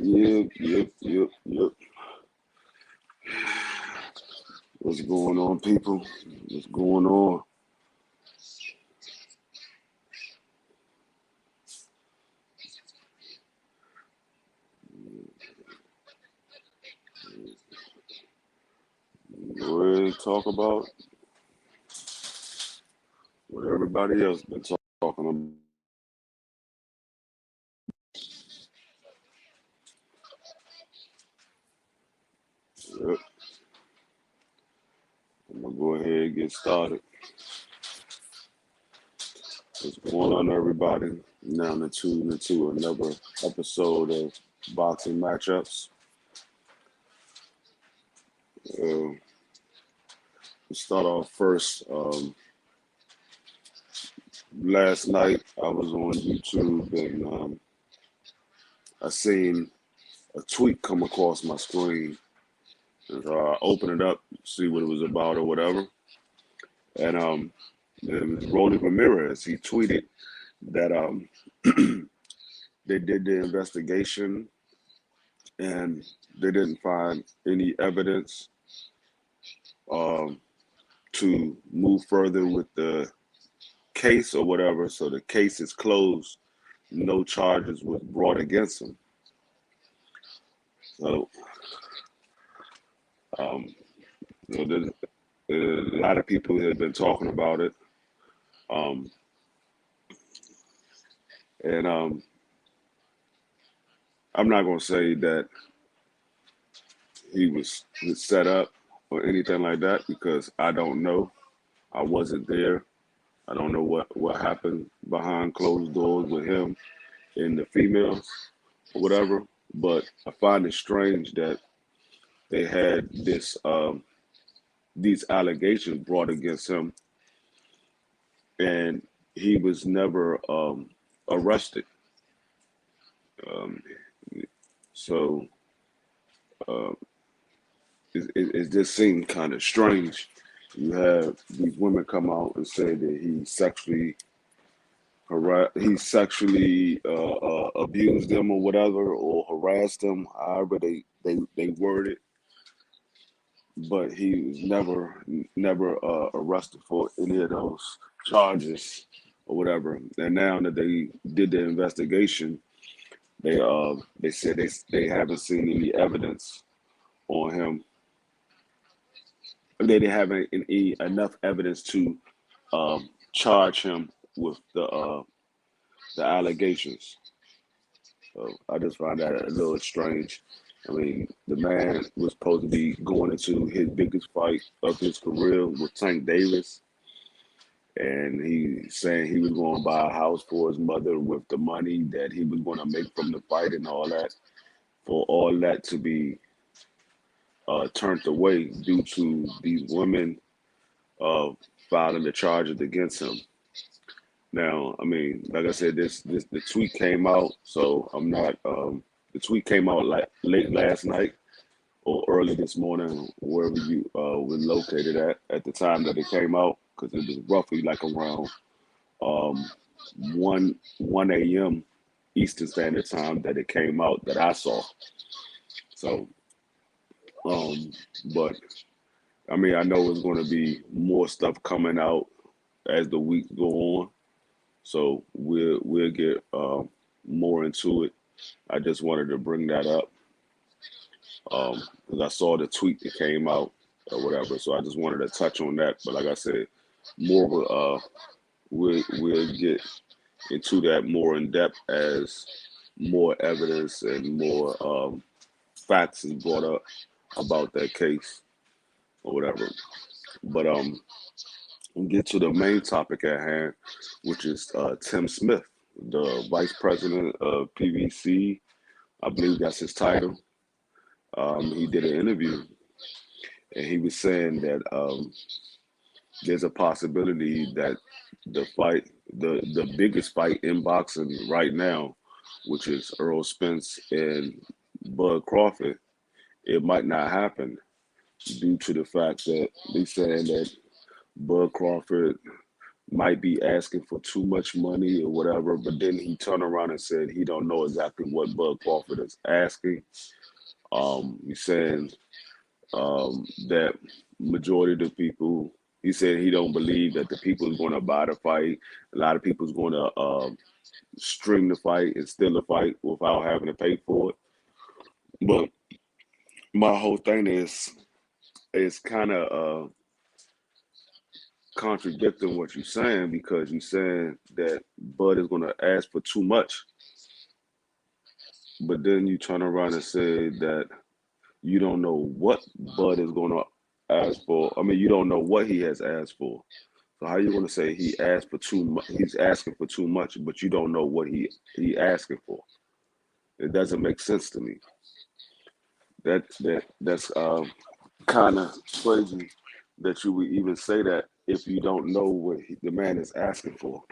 Yep. What's going on, people? What's going on? Go ahead and talk about what everybody else been talking about. Yep. I'm gonna go ahead and get started. What's going on, everybody? Now tuned into another episode of Boxing Matchups. Uh, let's start off first. Last night I was on YouTube and I seen a tweet come across my screen. And, I opened it up, see what it was about or whatever. And it was Rolly Ramirez. He tweeted that they did the investigation and they didn't find any evidence um, to move further with the case or whatever. So the case is closed. No charges was brought against him. So um, a lot of people have been talking about it. Um, and I'm not going to say that he was set up or anything like that because I don't know. I wasn't there. I don't know what happened behind closed doors with him and the females or whatever. But I find it strange that they had these allegations brought against him, and he was never arrested. Um, so uh, it just seemed kind of strange. You have these women come out and say that he sexually abused them or whatever, or harassed them, however they word it. But he was never arrested for any of those charges or whatever. And now that they did the investigation, they said they haven't seen any evidence on him. They didn't have enough evidence to charge him with the allegations. So I just find that a little strange. I mean, the man was supposed to be going into his biggest fight of his career with Tank Davis, and he saying he was going to buy a house for his mother with the money that he was going to make from the fight and all that. For all that to be turned away due to these women uh, filing the charges against him. Now, I mean, like I said, this the tweet came out, so I'm not. The tweet came out like late last night or early this morning, wherever you were located at the time that it came out, because it was roughly like around um, one a.m. Eastern Standard Time that it came out that I saw. So, um, but I mean, I know it's going to be more stuff coming out as the weeks go on. So we'll get more into it. I just wanted to bring that up because I saw the tweet that came out or whatever. So I just wanted to touch on that. But like I said, more we'll get into that more in depth as more evidence and more facts is brought up about that case or whatever. But we'll get to the main topic at hand, which is Tim Smith, the vice president of PVC. I believe that's his title. He did an interview and he was saying that there's a possibility that the biggest fight in boxing right now, which is Earl Spence and Bud Crawford, it might not happen due to the fact that they're saying that Bud Crawford might be asking for too much money or whatever, but then he turned around and said he don't know exactly what Bud Crawford is asking. He's saying that majority of the people, he said he don't believe that the people is going to buy the fight. A lot of people is going to stream the fight and steal the fight without having to pay for it. But my whole thing is kind of contradicting what you're saying, because you're saying that Bud is going to ask for too much, but then you turn around and say that you don't know what Bud is going to ask for. I mean, you don't know what he has asked for. So how are you going to say he asked for too much? He's asking for too much, but you don't know what he asking for. It doesn't make sense to me. That's kind of crazy that you would even say that if you don't know what the man is asking for.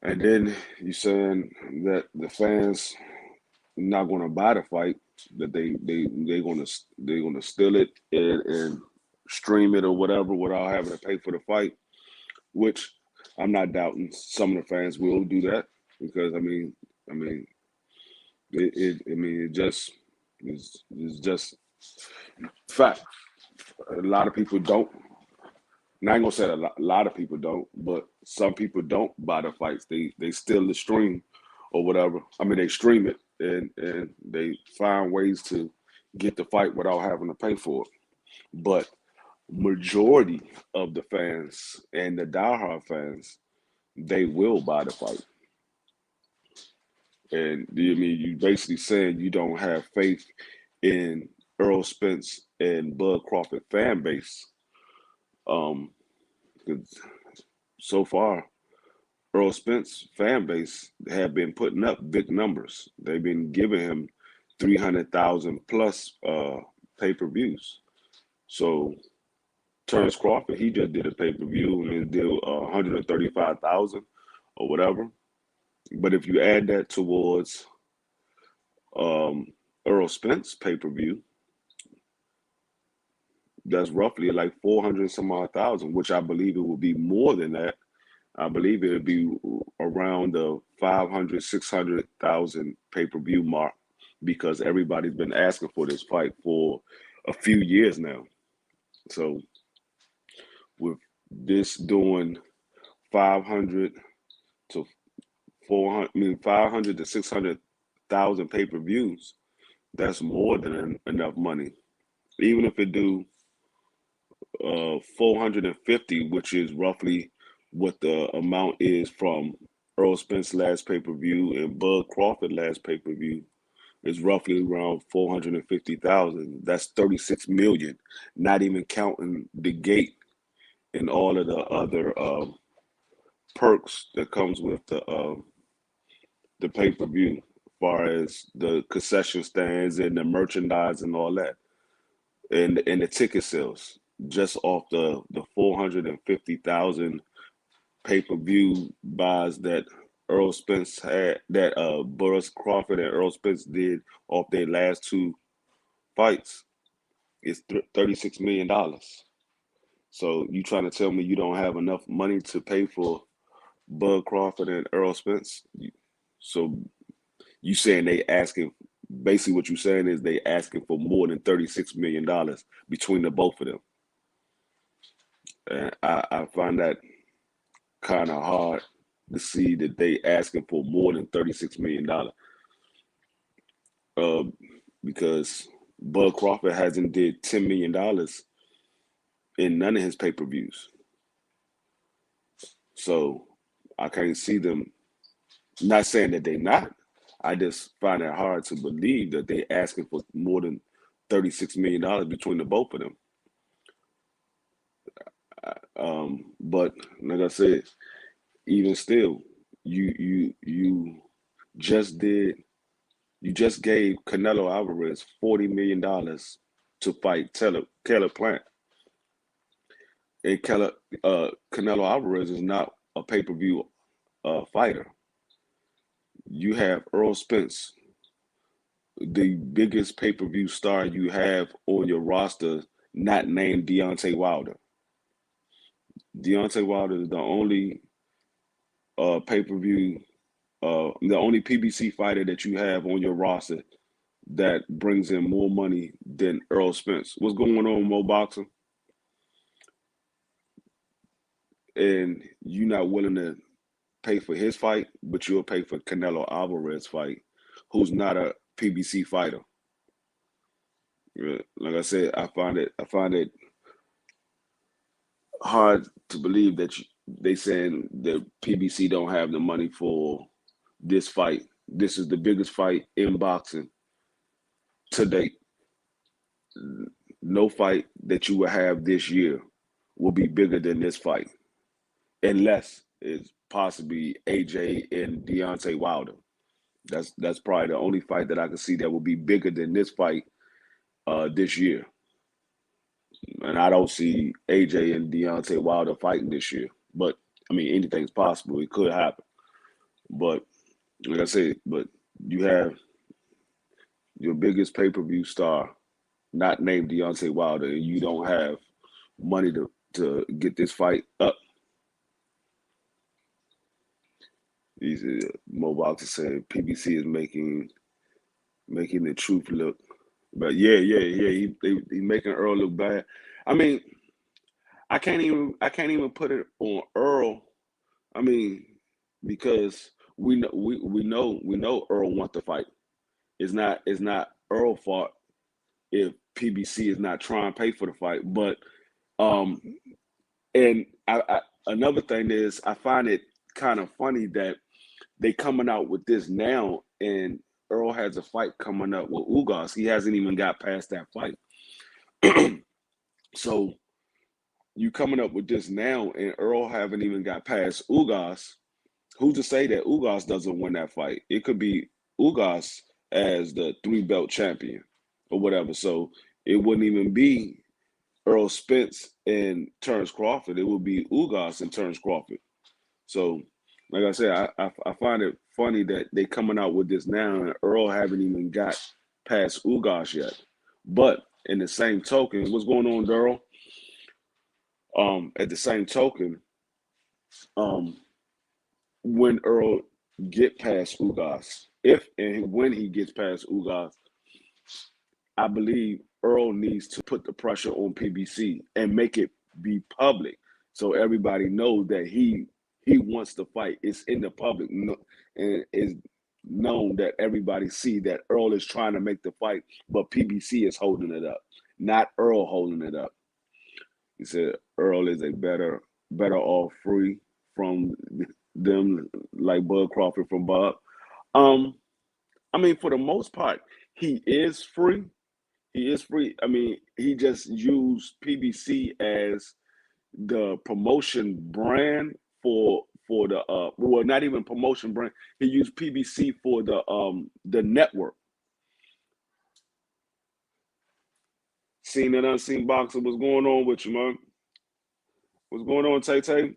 And then you saying that the fans not going to buy the fight, that they're gonna steal it and stream it or whatever without having to pay for the fight. Which I'm not doubting some of the fans will do that, because I mean it just is just fact. A lot of people don't. And I ain't gonna say a lot of people don't, but some people don't buy the fights. They steal the stream or whatever. I mean, they stream it and they find ways to get the fight without having to pay for it. But majority of the fans and the diehard fans, they will buy the fight. And you mean you basically saying you don't have faith in Earl Spence and Bud Crawford fan base. 'Cause so far Earl Spence fan base have been putting up big numbers. They've been giving him 300,000 plus pay-per-views. So Terrence Crawford, he just did a pay-per-view and it did 135,000 or whatever. But if you add that towards um, Earl Spence pay-per-view, that's roughly like 400 some odd thousand, which I believe it will be more than that. I believe it'll be around the 500, 600,000 pay-per-view mark, because everybody's been asking for this fight for a few years now. So with this doing 500 to 400, I mean 500 to 600,000 pay-per-views, that's more than enough money. Even if it do 450, which is roughly what the amount is from Earl Spence last pay per view and Bud Crawford last pay per view, is roughly around 450,000. That's 36 million, not even counting the gate and all of the other perks that comes with the pay per view, as far as the concession stands and the merchandise and all that, and the ticket sales, just off the 450,000 pay per view buys that Earl Spence had, that Burris Crawford and Earl Spence did off their last two fights, is $36 million. So you trying to tell me you don't have enough money to pay for Bud Crawford and Earl Spence? So you saying they asking, basically what you're saying is they asking for more than $36 million between the both of them. And I find that kind of hard to see that they asking for more than $36 million, uh, because Bud Crawford hasn't did $10 million in none of his pay per views. So I can't see them. Not saying that they not. I just find it hard to believe that they asking for more than $36 million between the both of them. But like I said, even still, you just did you just gave Canelo Alvarez $40 million to fight Caleb Plant, and Canelo Alvarez is not a pay per view fighter. You have Earl Spence, the biggest pay per view star you have on your roster, not named Deontay Wilder. Deontay Wilder is the only pay-per-view, the only PBC fighter that you have on your roster that brings in more money than Earl Spence. What's going on, Mo Boxer? And you're not willing to pay for his fight, but you'll pay for Canelo Alvarez fight, who's not a PBC fighter. Like I said, I find it hard to believe that they saying that PBC don't have the money for this fight. This is the biggest fight in boxing to date. No fight that you will have this year will be bigger than this fight, unless it's possibly AJ and Deontay Wilder. That's probably the only fight that I can see that will be bigger than this fight this year. And I don't see AJ and Deontay Wilder fighting this year. But I mean, anything's possible. It could happen. But like I said, but you have your biggest pay-per-view star not named Deontay Wilder, and you don't have money to get this fight up. These Mo Boxer saying PBC is making the truth look, but yeah. He making Earl look bad. I mean, I can't even put it on Earl. I mean, because we know Earl wants to fight. It's not Earl's fault if PBC is not trying to pay for the fight. But um, and another thing is I find it kind of funny that they coming out with this now, and Earl has a fight coming up with Ugas. He hasn't even got past that fight. So you coming up with this now, and Earl haven't even got past Ugas. Who's to say that Ugas doesn't win that fight? It could be Ugas as the three belt champion or whatever. So it wouldn't even be Earl Spence and Terrence Crawford. It would be Ugas and Terrence Crawford. So, like I said, I find it funny that they coming out with this now, and Earl haven't even got past Ugas yet. But in the same token, what's going on, Daryl? At the same token, um, when Earl get past Ugas, if and when he gets past Ugas, I believe Earl needs to put the pressure on PBC and make it be public, so everybody knows that he wants to fight. It's in the public, and is known that everybody see that Earl is trying to make the fight, but PBC is holding it up, not Earl holding it up. He said Earl is a better off free from them, like Bud Crawford from Bob. Um, I mean, for the most part, he is free. He is free. I mean, he just used PBC as the promotion brand for the well, not even promotion brand. He used PBC for the network. Seen and unseen boxer. What's going on with you, man? What's going on, Tay Tay?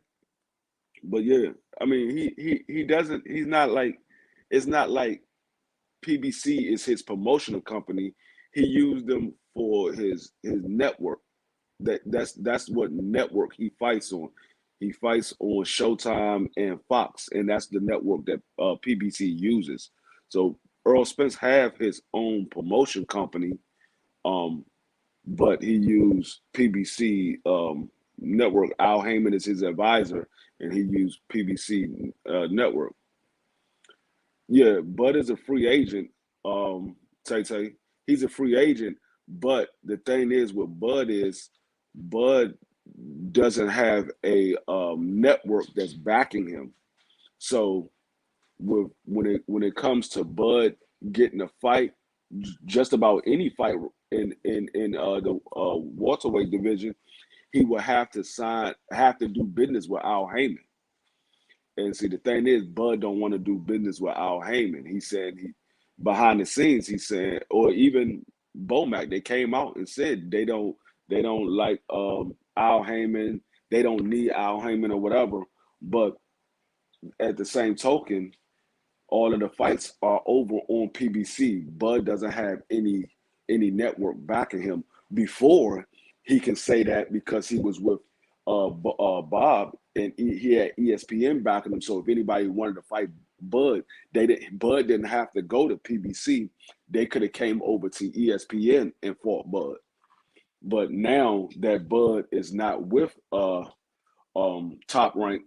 But yeah, I mean, he doesn't. He's not like. It's not like PBC is his promotional company. He used them for his network. That's what network he fights on. He fights on Showtime and Fox, and that's the network that PBC uses. So Earl Spence have his own promotion company, um, but he used PBC network. Al Heyman is his advisor, and he used PBC network. Yeah, Bud is a free agent. Tay Tay, he's a free agent. But the thing is with Bud is Bud doesn't have a network that's backing him. So when it comes to Bud getting a fight, just about any fight in the welterweight division, he will have to do business with Al Heyman. And see, the thing is, Bud don't want to do business with Al Heyman. He said behind the scenes, he said, or even Bomac, they came out and said they don't like Al Heyman. They don't need Al Heyman or whatever. But at the same token, all of the fights are over on PBC. Bud doesn't have any network backing him. Before he can say that because he was with Bob, and he had ESPN backing him. So if anybody wanted to fight Bud, Bud didn't have to go to PBC. They could have came over to ESPN and fought Bud. But now that Bud is not with Top Rank,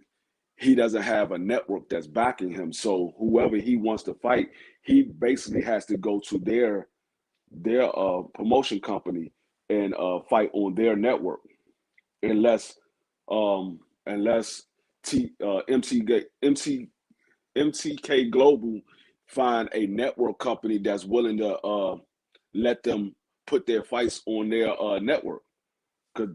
he doesn't have a network that's backing him. So whoever he wants to fight, he basically has to go to their promotion company and fight on their network, unless unless MTK Global find a network company that's willing to let them put their fights on their network. Because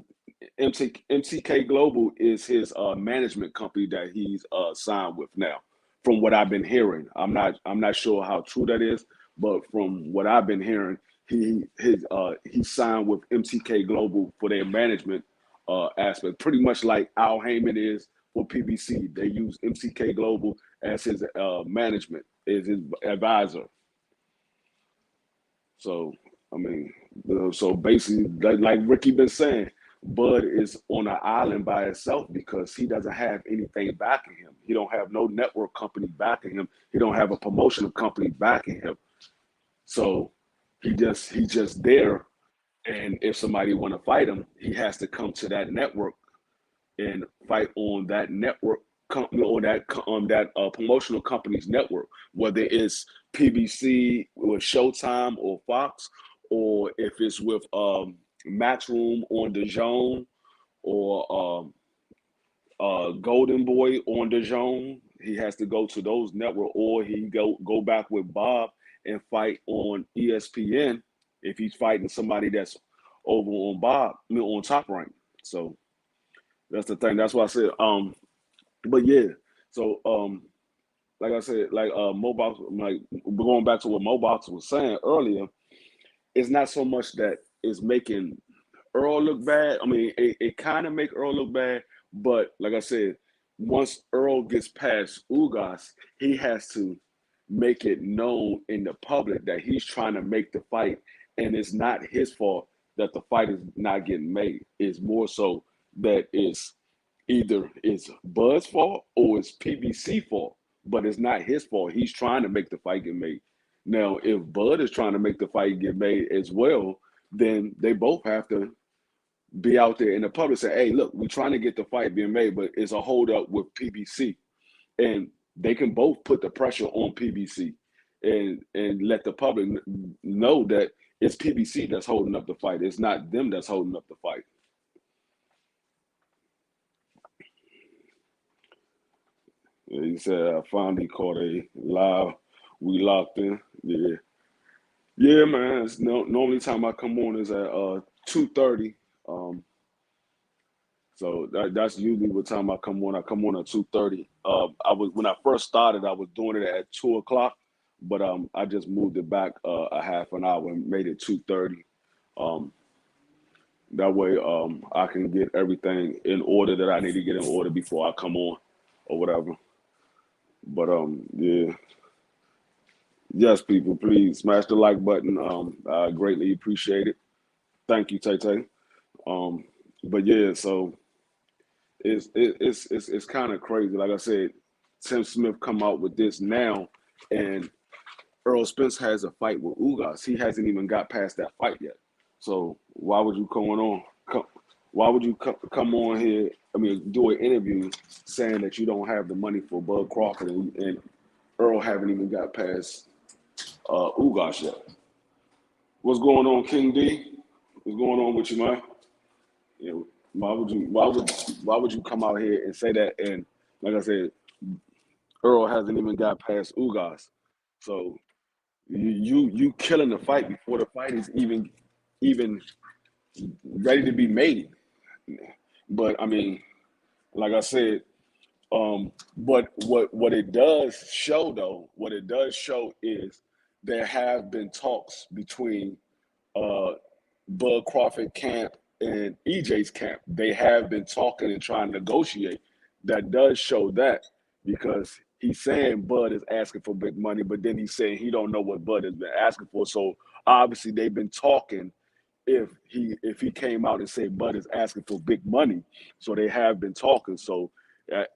MTK Global is his management company that he's signed with now. From what I've been hearing, I'm not sure how true that is, but from what I've been hearing, he signed with MTK Global for their management aspect, pretty much like Al Heyman is for PBC. They use MTK Global as his management, as his advisor. So I mean, so basically, like Ricky been saying, Bud is on an island by itself because he doesn't have anything backing him. He don't have no network company backing him. He don't have a promotional company backing him. So he just there. And if somebody want to fight him, he has to come to that network and fight on that network company or that promotional company's network, whether it's PBC or Showtime or Fox, or if it's with Matchroom on DAZN or Golden Boy on DAZN. He has to go to those network, or he go back with Bob and fight on ESPN if he's fighting somebody that's over on Bob, on Top Rank. So that's the thing. That's why I said, but yeah. So like I said, like Mobox, like going back to what Mobox was saying earlier, it's not so much that it's making Earl look bad. I mean, it kind of make Earl look bad, but like I said, once Earl gets past Ugas, he has to make it known in the public that he's trying to make the fight, and it's not his fault that the fight is not getting made. It's more so that it's either it's Bud's fault or it's PBC fault, but it's not his fault. He's trying to make the fight get made. Now, if Bud is trying to make the fight get made as well, then they both have to be out there in the public say, hey, look, we're trying to get the fight being made, but it's a hold up with PBC. And they can both put the pressure on PBC and let the public know that it's PBC that's holding up the fight. It's not them that's holding up the fight. Yeah, he said, I finally caught a live. We locked in. Yeah. Yeah, man. It's normally time I come on is at 2:30. Um, so that's usually what time I come on. I come on at 2:30. I was when I first started, I was doing it at 2 o'clock, but I just moved it back a half an hour and made it 2:30. Um, that way I can get everything in order that I need to get in order before I come on or whatever. But yeah. Yes, people, please smash the like button. I greatly appreciate it. Thank you, Tay Tay. Um, but yeah, so it's kind of crazy. Like I said, Tim Smith come out with this now, and Earl Spence has a fight with Ugas. He hasn't even got past that fight yet. So why would you why would you come on here? I mean, do an interview saying that you don't have the money for Bud Crawford, and Earl haven't even got past Ugas yet. What's going on, King D? What's going on with you, man? You know, why would you come out here and say that? And like I said, Earl hasn't even got past Ugas. So you killing the fight before the fight is even ready to be made. But I mean, like I said, but what it does show though, what it does show is there have been talks between uh, Bud Crawford camp and EJ's camp. They have been talking and trying to negotiate. That does show that because he's saying Bud is asking for big money, but then he's saying he don't know what Bud has been asking for. So obviously they've been talking if he came out and said Bud is asking for big money. So they have been talking. So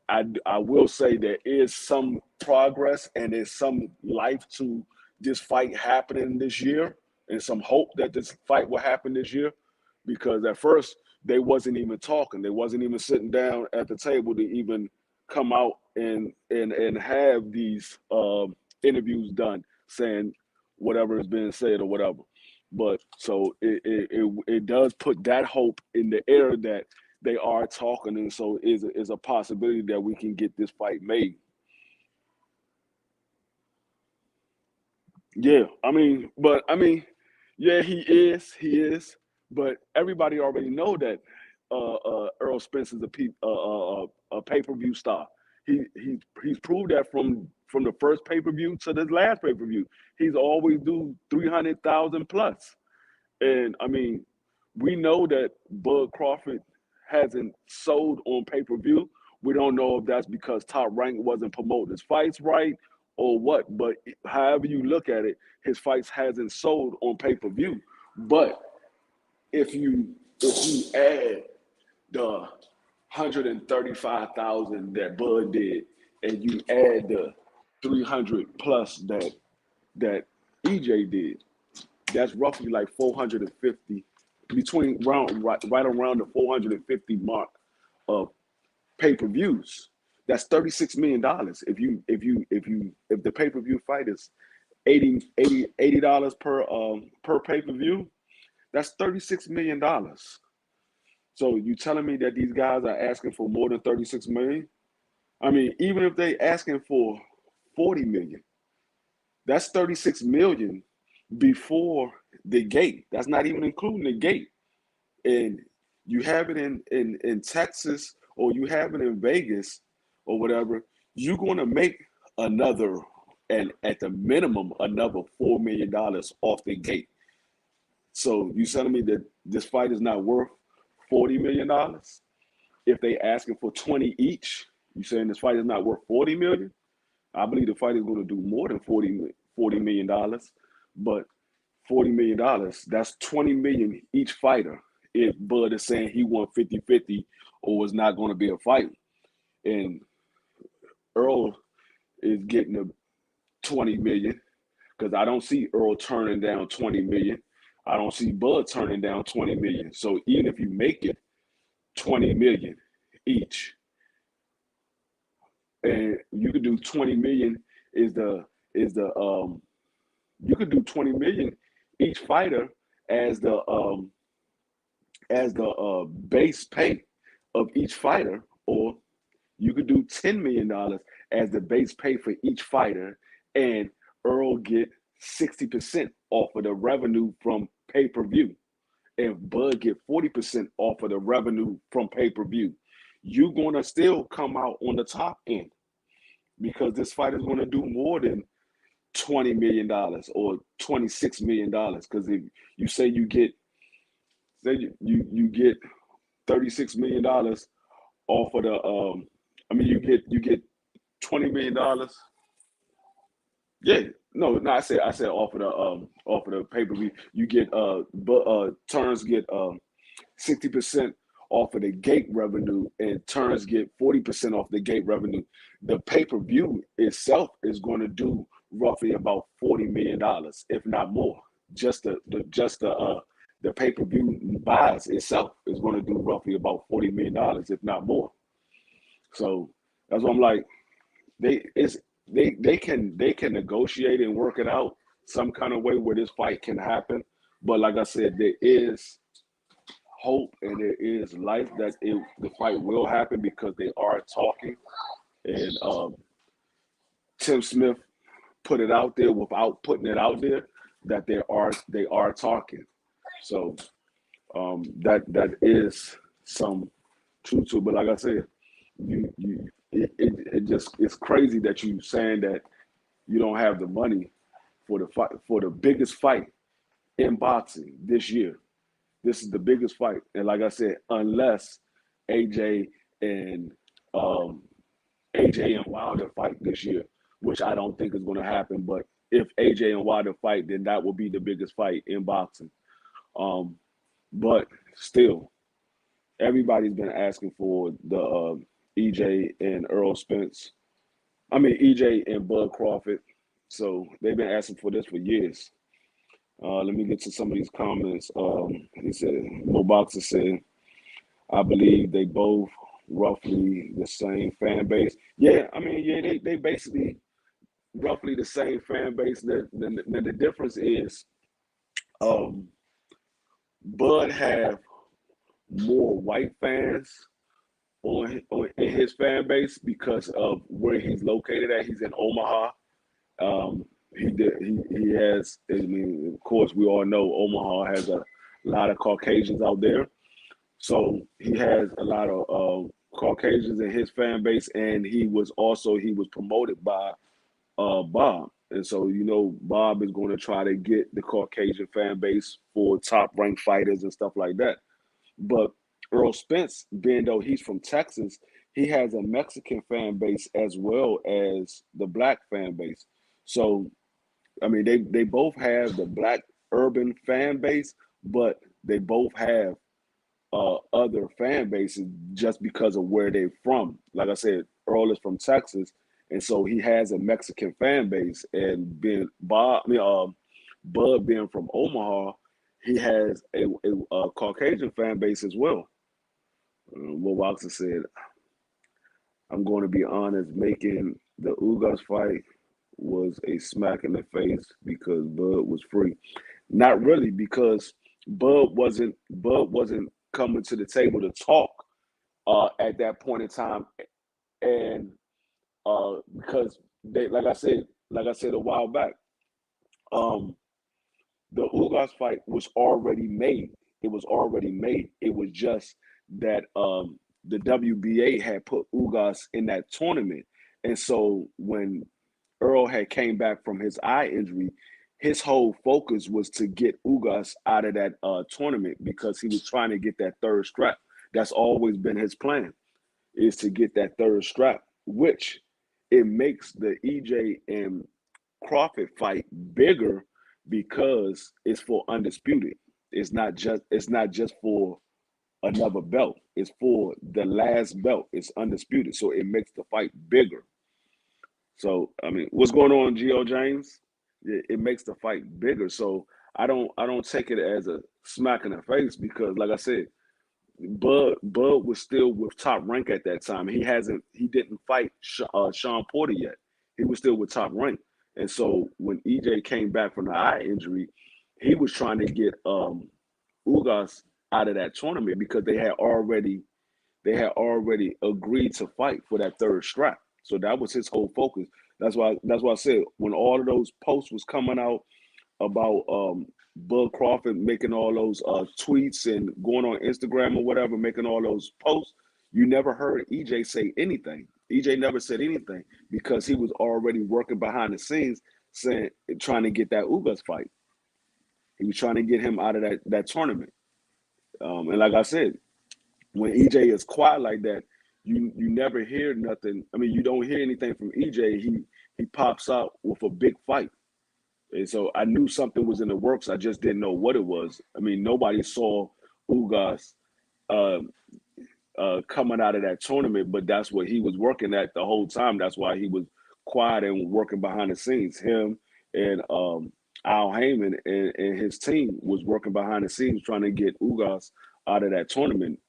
I will say there is some progress and there's some life to this fight happening this year, and some hope that this fight will happen this year, because at first they wasn't even talking. They wasn't even sitting down at the table to even come out and have these interviews done, saying whatever is being said or whatever. But so it does put that hope in the air that they are talking, and so is a possibility that we can get this fight made. Yeah, I mean, yeah, he is, but everybody already know that Earl Spencer's a pay per view star. He's proved that from the first pay per view to the last pay per view. He's always do 300,000 plus. And I mean, we know that Bud Crawford hasn't sold on pay per view. We don't know if that's because Top Rank wasn't promoting his fights right or what. But however you look at it, his fights hasn't sold on pay per view. But if you add the 135,000 that Bud did, and you add the 300 plus that EJ did, that's roughly like 450, between right around the 450 mark of pay-per-views. That's $36 million. If the pay-per-view fight is 80 dollars per pay-per-view, that's $36 million. So you telling me that these guys are asking for more than 36 million? I mean, even if they asking for 40 million, that's 36 million before the gate. That's not even including the gate. And you have it in Texas, or you have it in Vegas or whatever, you're going to make another, and at the minimum, another $4 million off the gate. So you telling me that this fight is not worth $40 million? If they asking for 20 each, you saying this fight is not worth 40 million? I believe the fight is going to do more than $40 million, but $40 million, that's 20 million each fighter. If Bud is saying he won 50-50 or is not going to be a fight, and Earl is getting the 20 million, because I don't see Earl turning down 20 million. I don't see Bud turning down 20 million. So even if you make it 20 million each, and you could do 20 million is the you could do 20 million each fighter as the base pay of each fighter, or you could do $10 million as the base pay for each fighter, and Earl get 60% off of the revenue from pay per view, and Bud get 40% off of the revenue from pay per view. You're gonna still come out on the top end, because this fight is gonna do more than $20 million or $26 million. Because if you say you get, you get $36 million off of the you get $20 million. Yeah, no, I said off of the pay per view. You get but Turns get 60% off of the gate revenue, and Turns get 40% off the gate revenue. The pay per view itself is going to do roughly about $40 million, if not more. Just the pay per view buys itself is going to do roughly about $40 million, if not more. So that's why I'm like, they it's they can negotiate and work it out some kind of way where this fight can happen. But like I said, there is hope and there is life that the fight will happen, because they are talking. And Tim Smith put it out there without putting it out there that they are talking. So that is some truth to it. But like I said, it just, it's crazy that you saying that you don't have the money for the fight, for the biggest fight in boxing this year. This is the biggest fight, and like I said, unless AJ and um, AJ and Wilder fight this year, which I don't think is going to happen. But if AJ and Wilder fight, then that will be the biggest fight in boxing. Um, But still, everybody's been asking for the EJ and Earl Spence. I mean EJ and Bud Crawford. So they've been asking for this for years. Let me get to some of these comments. He said, Mo Boxer said, I believe they both roughly the same fan base. Yeah, I mean, yeah, they basically roughly the same fan base. The difference is um, Bud have more white fans in his fan base because of where he's located at. He's in Omaha. He has. I mean, of course, we all know Omaha has a lot of Caucasians out there. So he has a lot of Caucasians in his fan base, and he was promoted by Bob, and so Bob is going to try to get the Caucasian fan base for top ranked fighters and stuff like that. But Earl Spence, being though he's from Texas, he has a Mexican fan base as well as the black fan base. So I mean, they both have the black urban fan base, but they both have other fan bases just because of where they're from. Like I said, Earl is from Texas, and so he has a Mexican fan base. And Bud being from Omaha, he has a Caucasian fan base as well. Will Watson said, "I'm going to be honest, making the Ugas fight was a smack in the face because Bud was free. Not really, because Bud wasn't coming to the table to talk at that point in time, and because they, like I said a while back, um, the Ugas fight was already made. It was already made. It was just that the WBA had put Ugas in that tournament, and so when Earl had came back from his eye injury, his whole focus was to get Ugas out of that tournament because he was trying to get that third strap. That's always been his plan, is to get that third strap, which it makes the EJ and Crawford fight bigger because it's for undisputed. It's not just for another belt. It's for the last belt. It's undisputed. So it makes the fight bigger. So I mean, what's going on, Geo James? It makes the fight bigger. So I don't take it as a smack in the face because, like I said, Bud was still with Top Rank at that time. He didn't fight Sean Porter yet. He was still with Top Rank, and so when EJ came back from the eye injury, he was trying to get Ugas out of that tournament because they had already agreed to fight for that third strap. So that was his whole focus. That's why I said when all of those posts was coming out about Bud Crawford making all those tweets and going on Instagram or whatever, making all those posts, you never heard EJ say anything. EJ never said anything because he was already working behind the scenes, trying to get that Ugas fight. He was trying to get him out of that tournament. And like I said, when EJ is quiet like that, you never hear nothing. I mean, you don't hear anything from EJ. He pops out with a big fight. And so I knew something was in the works. I just didn't know what it was. I mean, nobody saw Ugas uh, coming out of that tournament, but that's what he was working at the whole time. That's why he was quiet and working behind the scenes. Him and Al Heyman and his team was working behind the scenes trying to get Ugas out of that tournament.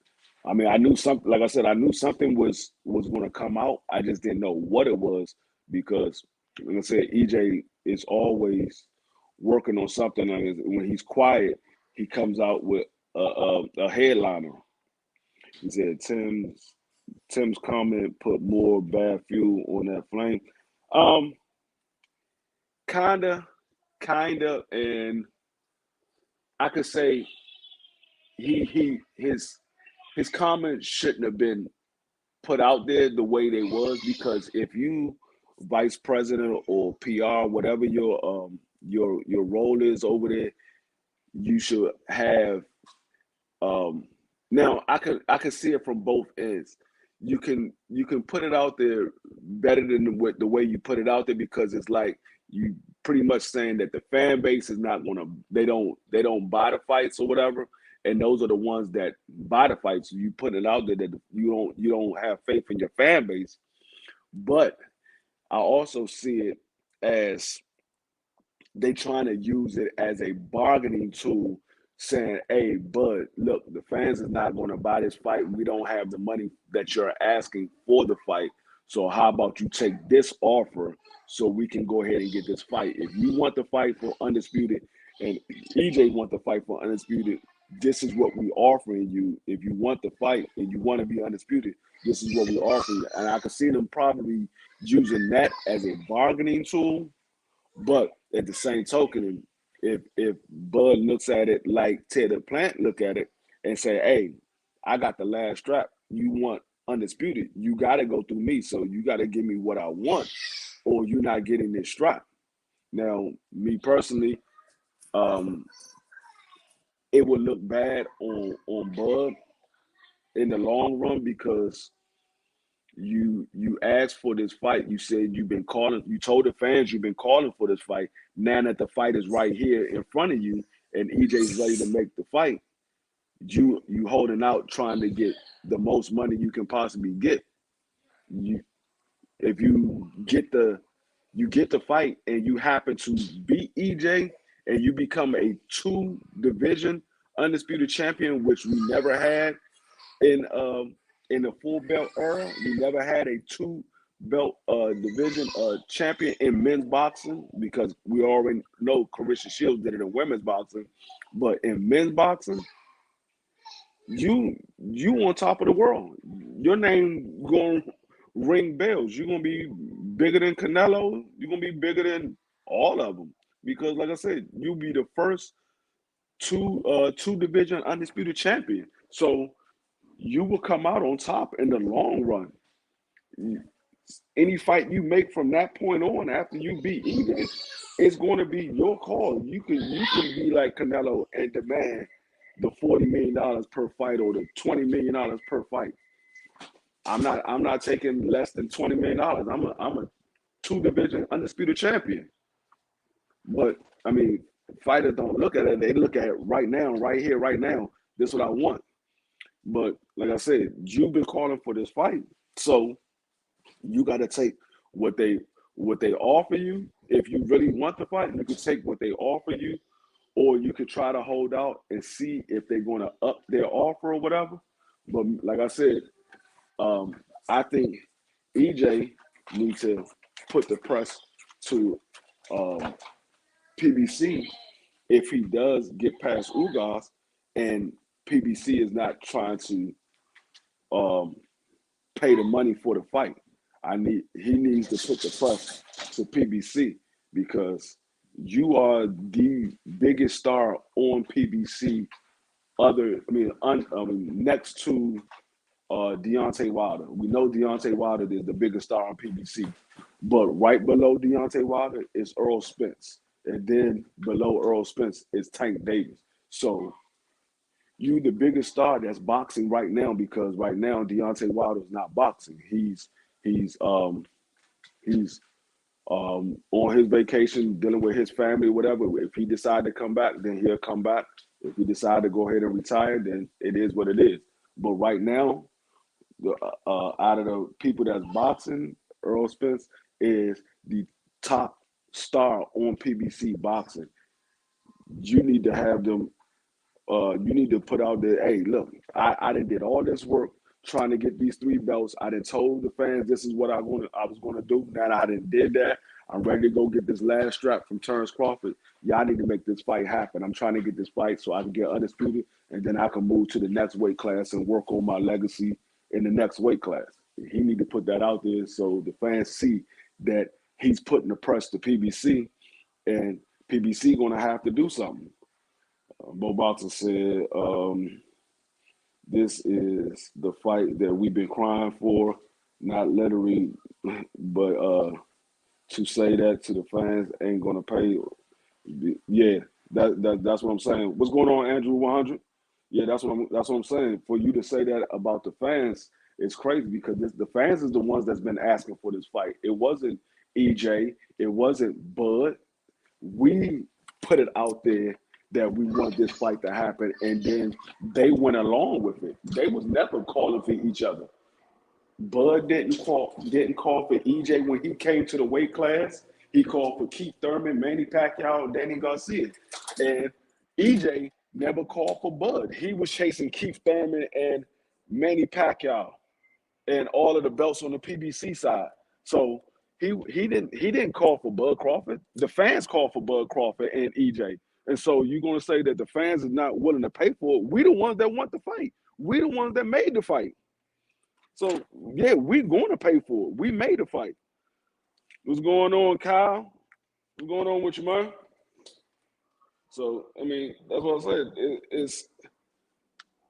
I mean, I knew something. Like I said, I knew something was going to come out. I just didn't know what it was because, like I said, EJ is always working on something. And when he's quiet, he comes out with a headliner. He said Tim's comment put more bad fuel on that flame. Um, kinda, kinda, and I could say he his comments shouldn't have been put out there the way they was because if you vice president or PR, whatever your role is over there, you should have um now I can see it from both ends. You can put it out there better than the way you put it out there because it's like you pretty much saying that the fan base is not gonna they don't buy the fights or whatever, and those are the ones that buy the fight. So you put it out there that you don't have faith in your fan base. But I also see it as they trying to use it as a bargaining tool, saying, "Hey, Bud, look, the fans is not going to buy this fight. We don't have the money that you're asking for the fight. So how about you take this offer so we can go ahead and get this fight? If you want the fight for undisputed, and EJ want the fight for undisputed, this is what we offering you. If you want the fight and you want to be undisputed, this is what we offer you." And I can see them probably using that as a bargaining tool, but at the same token, if Bud looks at it like Ted the Plant look at it and say, "Hey, I got the last strap. You want undisputed? You got to go through me. So you got to give me what I want, or you're not getting this strap." Now, me personally, um, it would look bad on Bud in the long run because you asked for this fight. You said you've been calling. You told the fans you've been calling for this fight. Now that the fight is right here in front of you, and EJ's ready to make the fight, you holding out trying to get the most money you can possibly get. You if you get the fight and you happen to beat EJ and you become a two division undisputed champion, which we never had in the full belt era. We never had a two belt division champion in men's boxing because we already know Carissa Shields did it in women's boxing, but in men's boxing, you on top of the world. Your name going to ring bells. You're gonna be bigger than Canelo. You're gonna be bigger than all of them because, like I said, you'll be the first two division undisputed champion. So you will come out on top in the long run. Any fight you make from that point on after you beat Edith, it's going to be your call. You can be like Canelo and demand the $40 million per fight or the $20 million per fight. I'm not taking less than $20 million. I'm a two division undisputed champion. But I mean, fighters don't look at it. They look at it right now, right here, right now. This is what I want. But like I said, you've been calling for this fight, so you got to take what they offer you. If you really want the fight, you can take what they offer you, or you could try to hold out and see if they're going to up their offer or whatever. But like I said, I think EJ needs to put the press to um, PBC if he does get past Ugas, and PBC is not trying to um, pay the money for the fight. He needs to put the press to PBC because you are the biggest star on PBC. Next to Deontay Wilder. We know Deontay Wilder is the biggest star on PBC, but right below Deontay Wilder is Earl Spence, and then below Earl Spence is Tank Davis. So you the biggest star that's boxing right now because right now Deontay Wilder is not boxing. He's he's on his vacation dealing with his family, whatever. If he decide to come back, then he'll come back. If he decide to go ahead and retire, then it is what it is. But right now, out of the people that's boxing, Earl Spence is the top star on PBC boxing. You need to have them. You need to put out there. Hey, look, I done did all this work trying to get these three belts. I done told the fans this is what I was gonna do. Now I done did that. I'm ready to go get this last strap from Terrence Crawford. Y'all need to make this fight happen. I'm trying to get this fight so I can get undisputed, and then I can move to the next weight class and work on my legacy in the next weight class. He need to put that out there so the fans see that he's putting the press to PBC, and PBC gonna have to do something. Bo Boxer said, this is the fight that we've been crying for, not literally, but to say that to the fans ain't gonna pay. Yeah, that's what I'm saying. What's going on, Andrew 100? Yeah, that's what I'm saying. For you to say that about the fans is crazy because the fans is the ones that's been asking for this fight. It wasn't EJ, it wasn't Bud. We put it out there that we want this fight to happen, and then they went along with it. They was never calling for each other. Bud didn't call for EJ when he came to the weight class. He called for Keith Thurman, Manny Pacquiao, Danny Garcia, and EJ never called for Bud. He was chasing Keith Thurman and Manny Pacquiao and all of the belts on the PBC side. So he didn't call for Bud Crawford. The fans called for Bud Crawford and EJ. And so you're gonna say that the fans are not willing to pay for it. We the ones that want the fight. We the ones that made the fight. So yeah, we going to pay for it. We made the fight. What's going on, Kyle? What's going on with you, man? So I mean, that's what I said.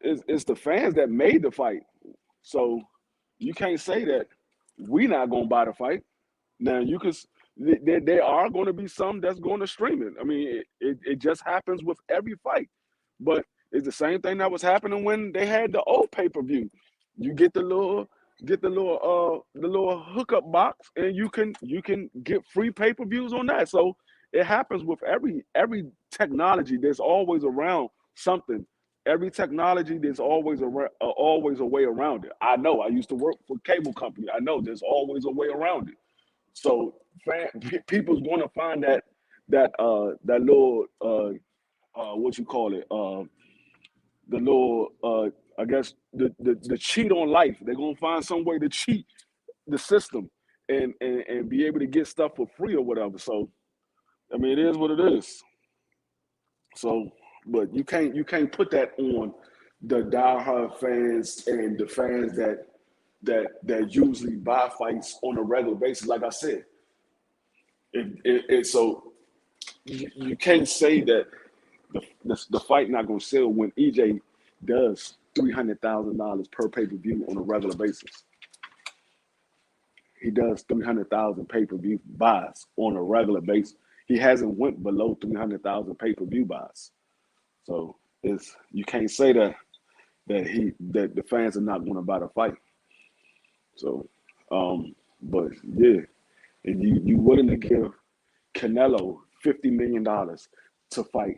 It's the fans that made the fight. So you can't say that we not gonna buy the fight. Now you can. There are going to be some that's going to stream it. I mean, it just happens with every fight. But it's the same thing that was happening when they had the old pay per view. You get the little hookup box, and you can get free pay per views on that. So it happens with every technology. There's always around something. Every technology, there's always a way around it. I know. I used to work for a cable company. I know there's always a way around it. So people's going to find that little what you call it, the little I guess the cheat on life. They're gonna find some way to cheat the system and be able to get stuff for free or whatever. So I mean, it is what it is. So, but you can't put that on the diehard fans and the fans that usually buy fights on a regular basis. Like I said, so you can't say that the fight not gonna sell when EJ does $300,000 per pay per view on a regular basis. He does 300,000 pay per view buys on a regular basis. He hasn't went below 300,000 pay per view buys. So it's you can't say that the fans are not going to buy the fight. So, but yeah, and you willing to give Canelo $50 million to fight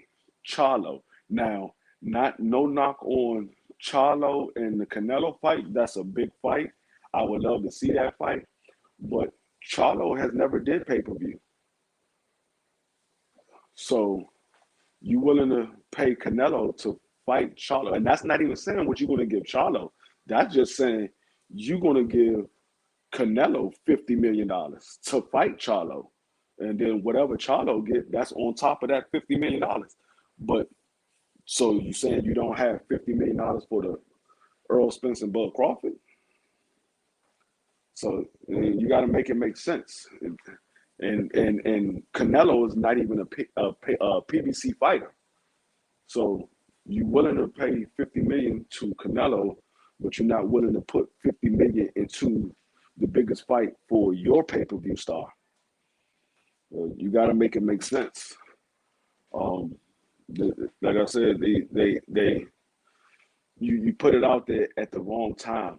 Charlo. Now, not no knock on Charlo and the Canelo fight. That's a big fight. I would love to see that fight. But Charlo has never did pay-per-view. So you willing to pay Canelo to fight Charlo. And that's not even saying what you're going to give Charlo. That's just saying you're going to give Canelo $50 million to fight Charlo. And then whatever Charlo get, that's on top of that $50 million. But so you saying you don't have $50 million for the Earl Spence and Bud Crawford? So you got to make it make sense. And Canelo is not even a PBC fighter. So you willing to pay $50 million to Canelo, but you're not willing to put $50 million into the biggest fight for your pay-per-view star. You got to make it make sense. Like I said, you put it out there at the wrong time.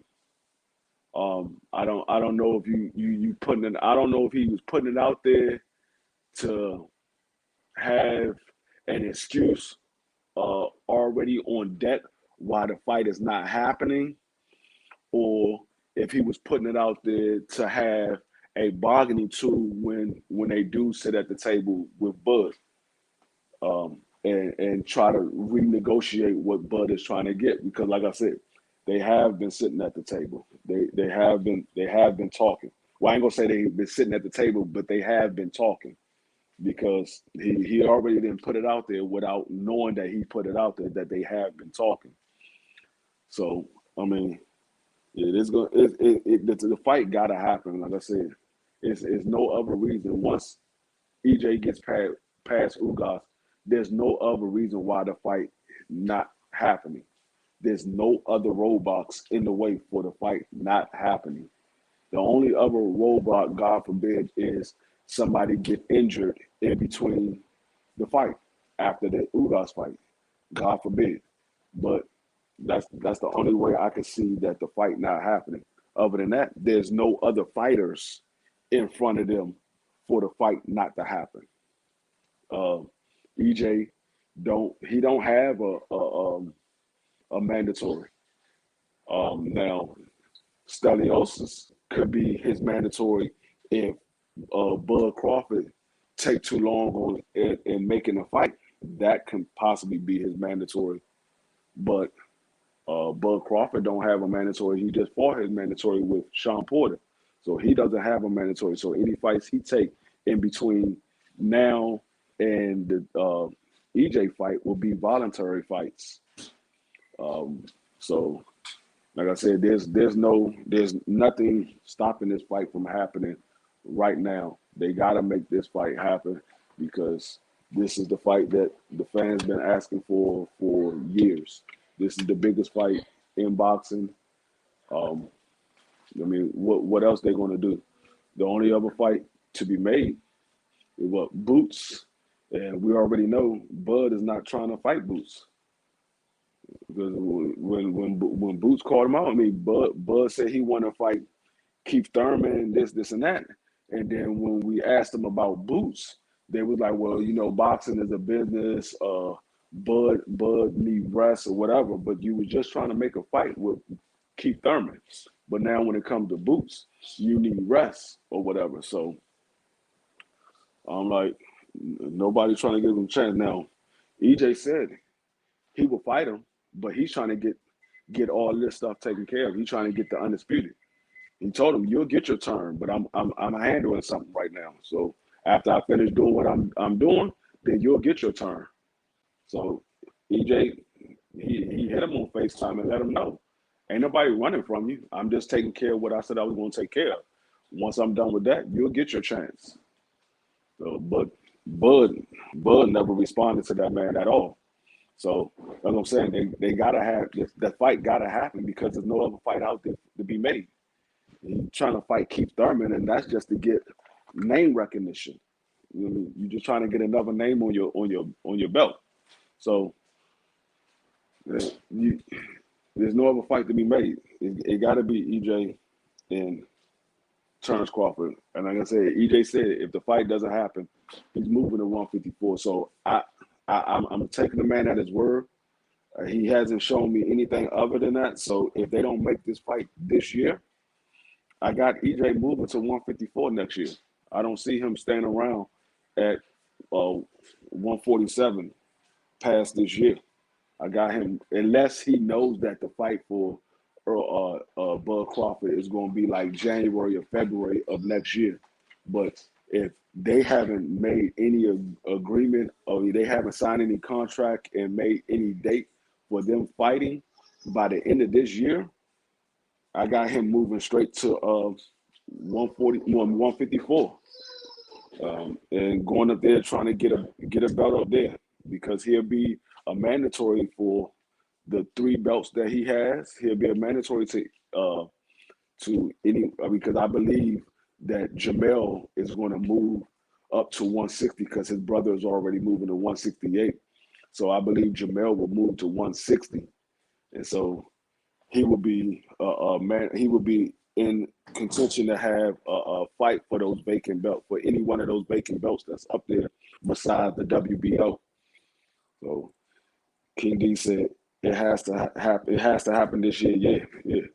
I don't know if you putting it. I don't know if he was putting it out there to have an excuse already on deck why the fight is not happening, or if he was putting it out there to have a bargaining tool when they do sit at the table with Bud, and try to renegotiate what Bud is trying to get. Because like I said, they have been sitting at the table. They have been talking. Well, I ain't gonna say they've been sitting at the table, but they have been talking, because he already didn't put it out there without knowing that he put it out there that they have been talking. So I mean, it is going. The fight gotta happen. Like I said, it's no other reason. Once EJ gets past Ugas, there's no other reason why the fight not happening. There's no other roadblocks in the way for the fight not happening. The only other roadblock, God forbid, is somebody get injured in between the fight after the Ugas fight. God forbid. But that's the only way I can see that the fight not happening. Other than that, there's no other fighters in front of them for the fight not to happen. EJ don't have a mandatory. Now Staliosis could be his mandatory if Bud Crawford take too long on in making a fight. That can possibly be his mandatory, but Bud Crawford don't have a mandatory. He just fought his mandatory with Sean Porter, so he doesn't have a mandatory. So any fights he take in between now and the EJ fight will be voluntary fights. So like I said, there's nothing stopping this fight from happening right now. They gotta make this fight happen because this is the fight that the fans been asking for years. This is the biggest fight in boxing. Um, I mean, what else they gonna do? The only other fight to be made is what Boots, and we already know Bud is not trying to fight Boots. Because when Boots called him out, I mean, Bud said he wanted to fight Keith Thurman and this and that. And then when we asked them about Boots, they was like, well, boxing is a business. Bud need rest or whatever. But you was just trying to make a fight with Keith Thurman. But now when it comes to Boots, you need rest or whatever. So I'm like, nobody trying to give him a chance. Now, EJ said he will fight him, but he's trying to get all this stuff taken care of. He's trying to get the undisputed. He told him, "You'll get your turn, but I'm handling something right now. So after I finish doing what I'm doing, then you'll get your turn." So EJ, he hit him on FaceTime and let him know, ain't nobody running from you. I'm just taking care of what I said I was going to take care of. Once I'm done with that, you'll get your chance. So, but Bud never responded to that man at all. So that's what I'm saying. They gotta have the fight gotta happen because there's no other fight out there to be made. He's trying to fight Keith Thurman, and that's just to get name recognition. You're just trying to get another name on your belt. So there's no other fight to be made. It got to be EJ and Terrence Crawford. And like I said, EJ said if the fight doesn't happen, he's moving to 154. So I'm taking the man at his word. He hasn't shown me anything other than that. So if they don't make this fight this year, I got EJ moving to 154 next year. I don't see him staying around at 147 past this year. I got him unless he knows that the fight for Bud Crawford is going to be like January or February of next year. But if they haven't made any agreement or they haven't signed any contract and made any date for them fighting by the end of this year, I got him moving straight to 154, and going up there trying to get a belt up there because he'll be a mandatory for the 3 belts that he has. He'll be a mandatory to any because I believe that Jamel is going to move up to 160 because his brother is already moving to 168. So I believe Jamel will move to 160, and so he will be man. He will be in contention to have a fight for those vacant belts for any one of those vacant belts that's up there besides the WBO. So King D said it has to happen. It has to happen this year. Yeah.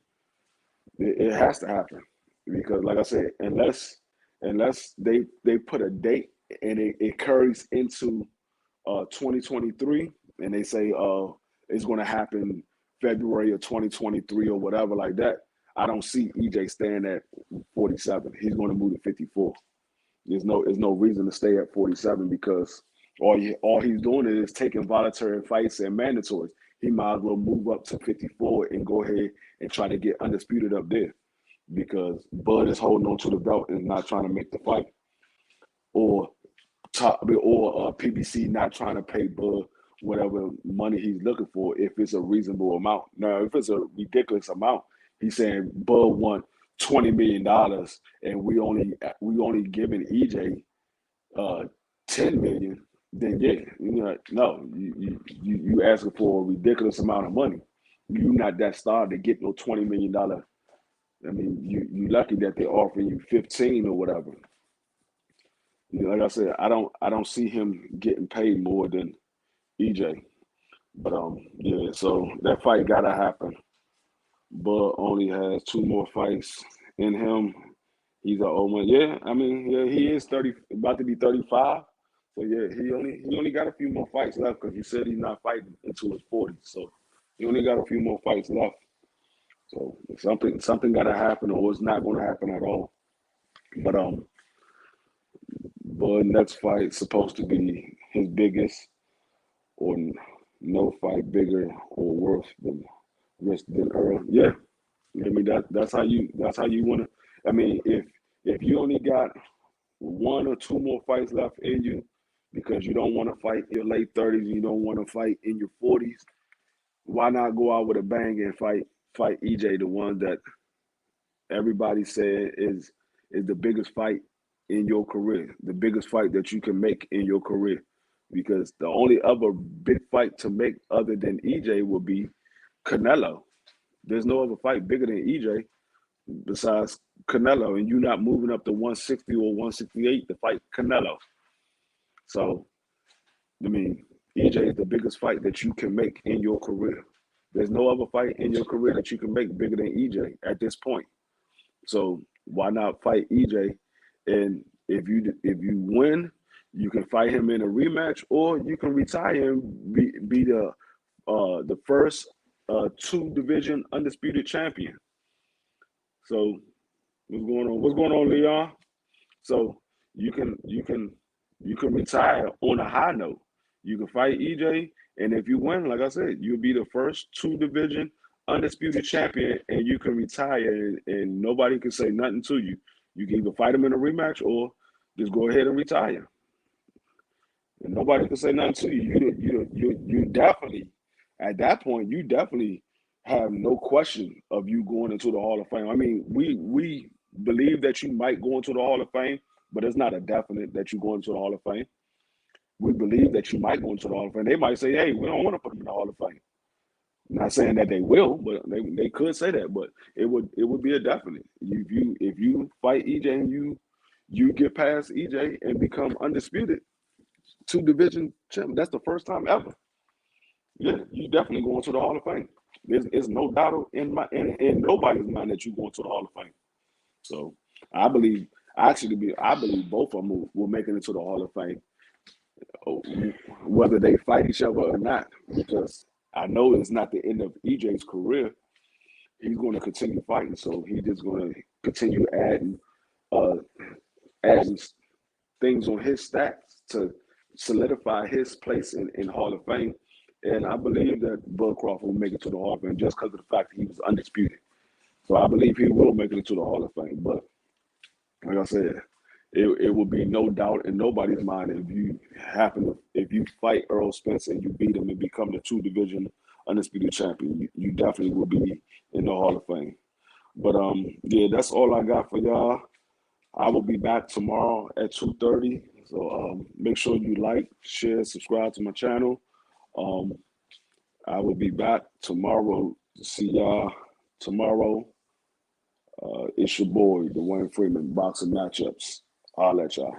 It has to happen because, like I said, unless they put a date and it carries into 2023, and they say it's going to happen February of 2023 or whatever like that, I don't see EJ staying at 47. He's going to move to 54. There's no reason to stay at 47 because all he's doing is taking voluntary fights and mandatories. He might as well move up to 54 and go ahead and try to get undisputed up there because Bud is holding on to the belt and not trying to make the fight, or PBC not trying to pay Bud whatever money he's looking for if it's a reasonable amount. Now, if it's a ridiculous amount, he's saying Bud won $20 million and we only giving EJ 10 million. Then yeah, no, you asking for a ridiculous amount of money. You're not that star to get no $20 million. I mean, you lucky that they're offering you 15 or whatever. Like I said, I don't see him getting paid more than EJ. But yeah, so that fight gotta happen. Bud only has two more fights in him. He's an old man. Yeah, I mean, yeah, he is 30, about to be 35. So yeah, he only got a few more fights left because he said he's not fighting into his 40s. So he only got a few more fights left. So something gotta happen, or it's not gonna happen at all. But Bud next fight supposed to be his biggest, or no fight bigger or worse than Earl. Yeah, I mean that's how you want to. I mean, if you only got one or two more fights left in you because you don't want to fight in your late 30s, you don't want to fight in your 40s, why not go out with a bang and fight EJ, the one that everybody said is the biggest fight in your career, the biggest fight that you can make in your career. Because the only other big fight to make other than EJ would be Canelo. There's no other fight bigger than EJ besides Canelo, and you're not moving up to 160 or 168 to fight Canelo. So, I mean, EJ is the biggest fight that you can make in your career. There's no other fight in your career that you can make bigger than EJ at this point. So why not fight EJ? And if you win, you can fight him in a rematch, or you can retire and be the first two division undisputed champion. So what's going on? What's going on, Leon? So you can you can you can retire on a high note. You can fight EJ, and if you win, like I said, you'll be the first two division undisputed champion, and you can retire, and nobody can say nothing to you. You can either fight him in a rematch or just go ahead and retire, and nobody can say nothing to you. You definitely at that point you definitely have no question of you going into the Hall of Fame. I mean, we believe that you might go into the Hall of Fame, but it's not a definite that you go into the Hall of Fame. We believe that you might go into the Hall of Fame. They might say, "Hey, we don't want to put him in the Hall of Fame." Not saying that they will, but they could say that. But it would be a definite. If you fight EJ and you get past EJ and become undisputed two division champion, that's the first time ever. Yeah, you definitely going to the Hall of Fame. There's no doubt in nobody's mind that you going to the Hall of Fame. So I believe I believe both of them will make it into the Hall of Fame, whether they fight each other or not, because I know it's not the end of EJ's career. He's going to continue fighting, so he's just going to continue uh, adding things on his stats to solidify his place in Hall of Fame. And I believe that Bud Crawford will make it to the Hall of Fame just because of the fact that he was undisputed. So I believe he will make it into the Hall of Fame. But like I said, it will be no doubt in nobody's mind if you fight Earl Spence and you beat him and become the two division undisputed champion, you definitely will be in the Hall of Fame. But yeah, that's all I got for y'all. I will be back tomorrow at 2:30. So make sure you like, share, subscribe to my channel. Um, I will be back tomorrow to see y'all tomorrow. It's your boy, Dwayne Freeman, Boxing Matchups. I'll let y'all.